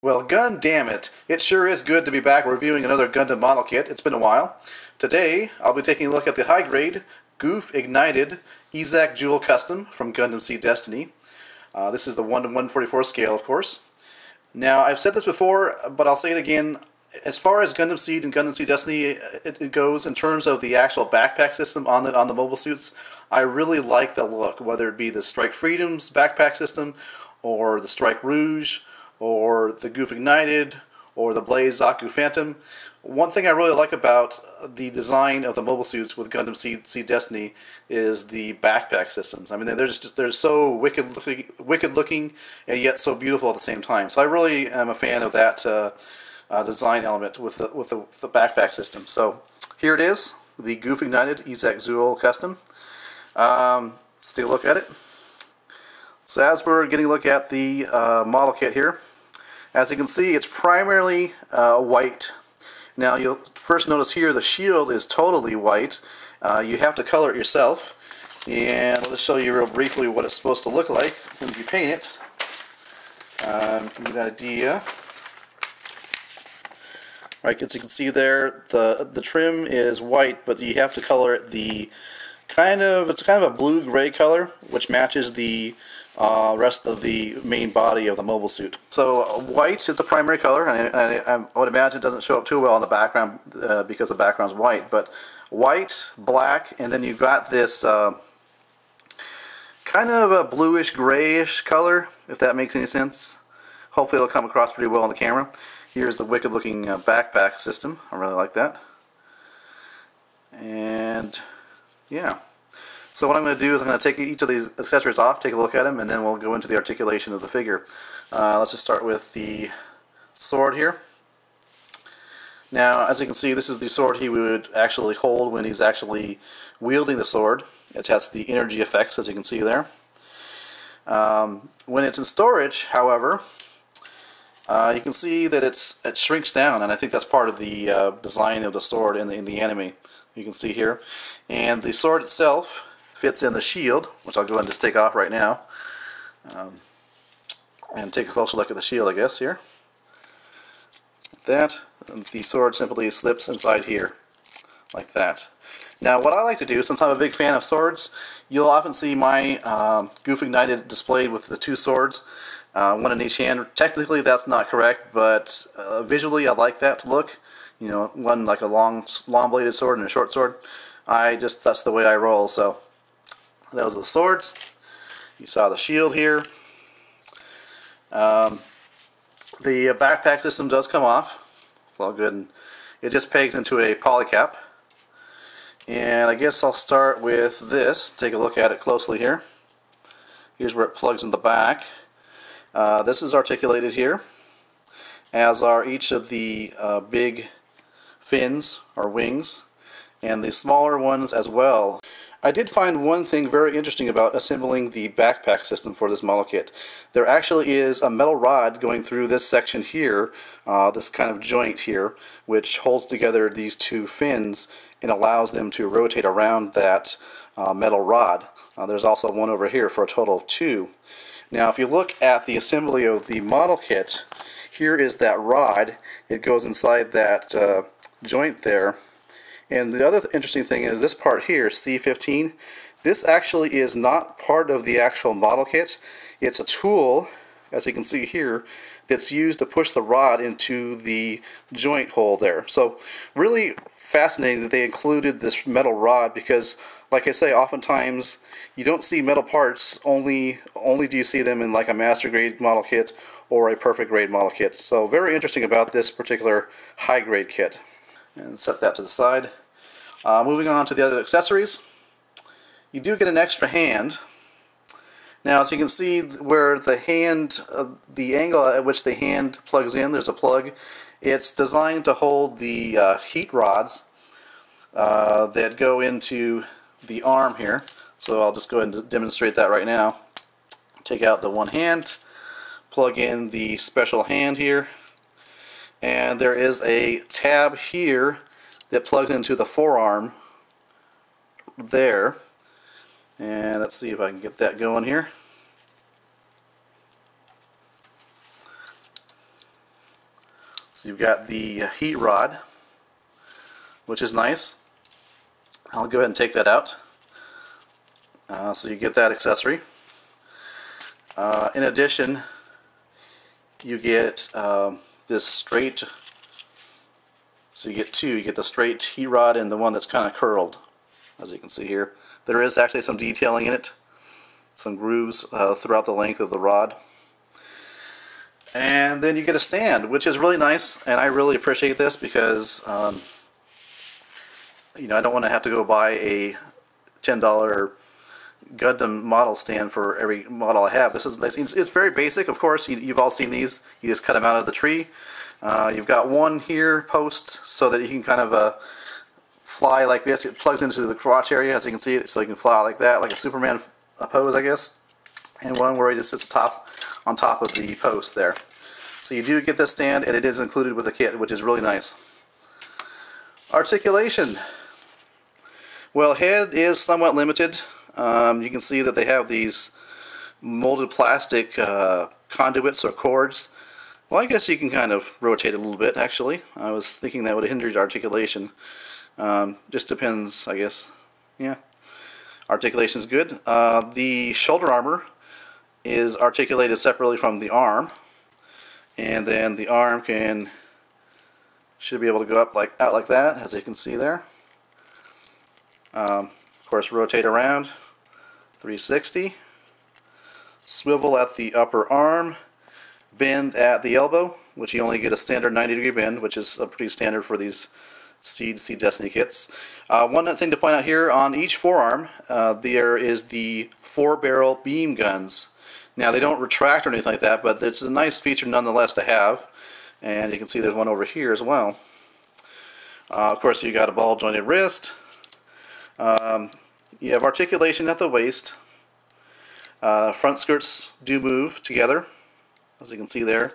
Well, gun damn it, it sure is good to be back reviewing another Gundam model kit. It's been a while. Today, I'll be taking a look at the high-grade Gouf Ignited Yzak Jule Custom from Gundam Seed Destiny. This is the 1:144 scale, of course. Now, I've said this before, but I'll say it again. As far as Gundam Seed and Gundam Seed Destiny it goes, in terms of the actual backpack system on the mobile suits, I really like the look, whether it be the Strike Freedom's backpack system, or the Strike Rouge, or the Gouf Ignited, or the Blaze Zaku Phantom. One thing I really like about the design of the mobile suits with Gundam Seed Destiny is the backpack systems. I mean, they're so wicked looking, and yet so beautiful at the same time. So I really am a fan of that design element with the backpack system. So here it is, the Gouf Ignited Yzak Jule Custom. Let's take a look at it. So as we're getting a look at the model kit here, as you can see, it's primarily white. Now you'll first notice here the shield is totally white. You have to color it yourself, and I'll just show you real briefly what it's supposed to look like when you paint it. You can get an idea. Right, as you can see there, the trim is white, but you have to color it it's kind of a blue-gray color, which matches the rest of the main body of the mobile suit. So white is the primary color, and I would imagine it doesn't show up too well in the background because the background's white. But white, black, and then you've got this kind of a bluish-grayish color, if that makes any sense. Hopefully it'll come across pretty well on the camera. Here's the wicked-looking backpack system. I really like that. And yeah. So what I'm going to do is I'm going to take each of these accessories off, take a look at them, and then we'll go into the articulation of the figure. Let's just start with the sword here. Now, as you can see, this is the sword he would actually hold when he's actually wielding the sword. It has the energy effects, as you can see there. When it's in storage, however, you can see that it shrinks down, and I think that's part of the design of the sword in the anime. You can see here. And the sword itself fits in the shield, which I'll go ahead and just take off right now. And take a closer look at the shield, I guess, here. Like that. And the sword simply slips inside here, like that. Now, what I like to do, since I'm a big fan of swords, you'll often see my Gouf Ignited displayed with the two swords, one in each hand. Technically, that's not correct, but visually, I like that to look. You know, one like a long-bladed sword and a short sword. That's the way I roll. So those are the swords. You saw the shield here. The backpack system does come off. Well, good. And it just pegs into a polycap. And I guess I'll start with this. Take a look at it closely here. Here's where it plugs in the back. This is articulated here, as are each of the big fins or wings, and the smaller ones as well. I did find one thing very interesting about assembling the backpack system for this model kit. There actually is a metal rod going through this section here, this kind of joint here, which holds together these two fins and allows them to rotate around that metal rod. There's also one over here for a total of two. Now, if you look at the assembly of the model kit, here is that rod. It goes inside that joint there. And the other interesting thing is this part here, C15, this actually is not part of the actual model kit. It's a tool, as you can see here, that's used to push the rod into the joint hole there. So really fascinating that they included this metal rod, because like I say, oftentimes you don't see metal parts, only do you see them in like a master grade model kit or a perfect grade model kit. So very interesting about this particular high grade kit. And set that to the side. Moving on to the other accessories, you do get an extra hand. Now, as you can see where the hand, the angle at which the hand plugs in, there's a plug. It's designed to hold the heat rods that go into the arm here. So I'll just go ahead and demonstrate that right now. Take out the one hand, plug in the special hand here, and there is a tab here that plugs into the forearm there. And let's see if I can get that going here. So you've got the heat rod, which is nice. I'll go ahead and take that out. So you get that accessory. In addition, you get this straight, so you get two. You get the straight heat rod and the one that's kind of curled, as you can see here. There is actually some detailing in it, some grooves throughout the length of the rod. And then you get a stand, which is really nice, and I really appreciate this because you know, I don't want to have to go buy a $10 Gundam model stand for every model I have. It's very basic, of course. You've all seen these. You just cut them out of the tree. You've got one here post so that you can kind of fly like this. It plugs into the crotch area, as you can see, so you can fly like that, like a Superman pose, I guess. And one where he just sits on top of the post there. So you do get this stand, and it is included with the kit, which is really nice. Articulation. Well, head is somewhat limited. You can see that they have these molded plastic conduits or cords. Well, I guess you can kind of rotate it a little bit, actually. I was thinking that would hinder articulation. Just depends, I guess. Yeah. Articulation is good. The shoulder armor is articulated separately from the arm. And then the arm should be able to go out like that, as you can see there. Of course, rotate around 360, swivel at the upper arm, bend at the elbow, which you only get a standard 90-degree bend, which is pretty standard for these Seed Destiny kits. One thing to point out here, on each forearm there is the 4-barrel beam guns. Now, they don't retract or anything like that, but it's a nice feature nonetheless to have. And you can see there's one over here as well. Of course, you got a ball jointed wrist. You have articulation at the waist. Front skirts do move together, as you can see there.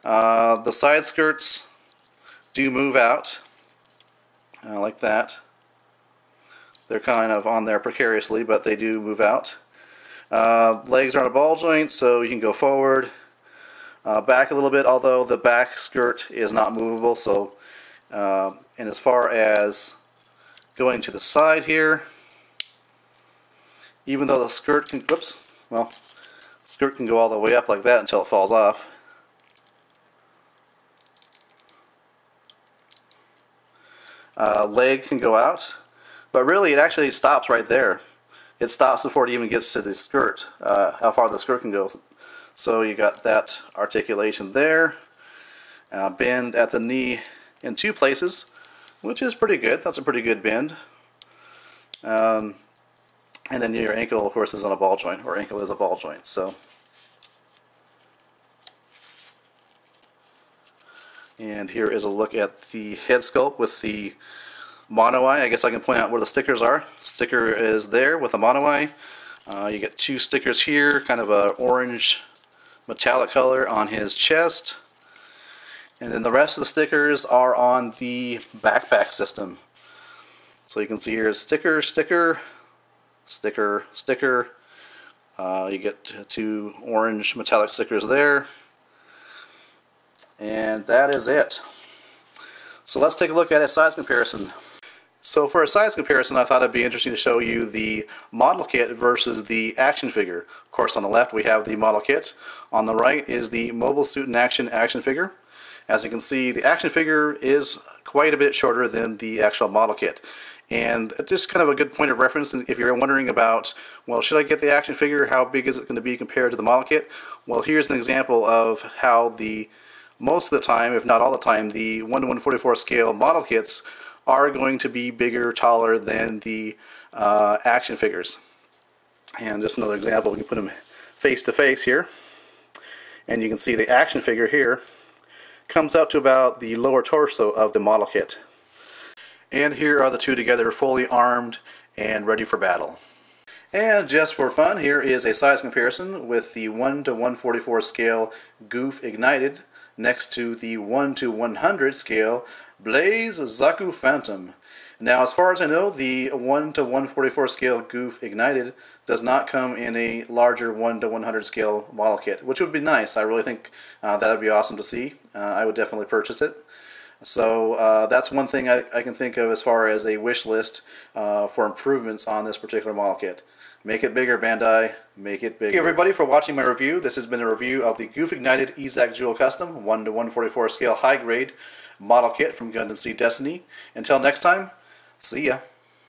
The side skirts do move out, like that. They're kind of on there precariously, but they do move out. Legs are on a ball joint, so you can go forward, back a little bit, although the back skirt is not movable. So, and as far as going to the side here, even though the skirt can, skirt can go all the way up like that until it falls off. Leg can go out, but really it actually stops right there. It stops before it even gets to the skirt, how far the skirt can go. So you got that articulation there. Bend at the knee in 2 places, which is pretty good. That's a pretty good bend. And then your ankle, of course, is on a ball joint, or ankle is a ball joint. So, and here is a look at the head sculpt with the mono eye. I guess I can point out where the stickers are. Sticker is there with a mono eye. You get 2 stickers here, kind of a orange metallic color on his chest. And then the rest of the stickers are on the backpack system. So you can see here, sticker, sticker, sticker, sticker. You get 2 orange metallic stickers there. And that is it. So let's take a look at a size comparison. So for a size comparison, I thought it'd be interesting to show you the model kit versus the action figure. Of course, on the left we have the model kit. On the right is the Mobile Suit in action figure. As you can see, the action figure is quite a bit shorter than the actual model kit. And just kind of a good point of reference if you're wondering about, well, should I get the action figure? How big is it going to be compared to the model kit? Well, here's an example of how most of the time, if not all the time, the 1:144 scale model kits are going to be bigger, taller than the action figures. And just another example, we can put them face to face here. And you can see the action figure here comes out to about the lower torso of the model kit. And here are the 2 together, fully armed and ready for battle. And just for fun, here is a size comparison with the 1:144 scale Gouf Ignited next to the 1:100 scale Blaze Zaku Phantom. Now, as far as I know, the 1:144 scale Gouf Ignited does not come in a larger 1:100 scale model kit, which would be nice. I really think that would be awesome to see. I would definitely purchase it. So that's one thing I can think of as far as a wish list for improvements on this particular model kit. Make it bigger, Bandai. Make it bigger. Thank you, everybody, for watching my review. This has been a review of the Gouf Ignited Yzak Jule Custom 1:144 scale high grade model kit from Gundam Seed Destiny. Until next time, see ya.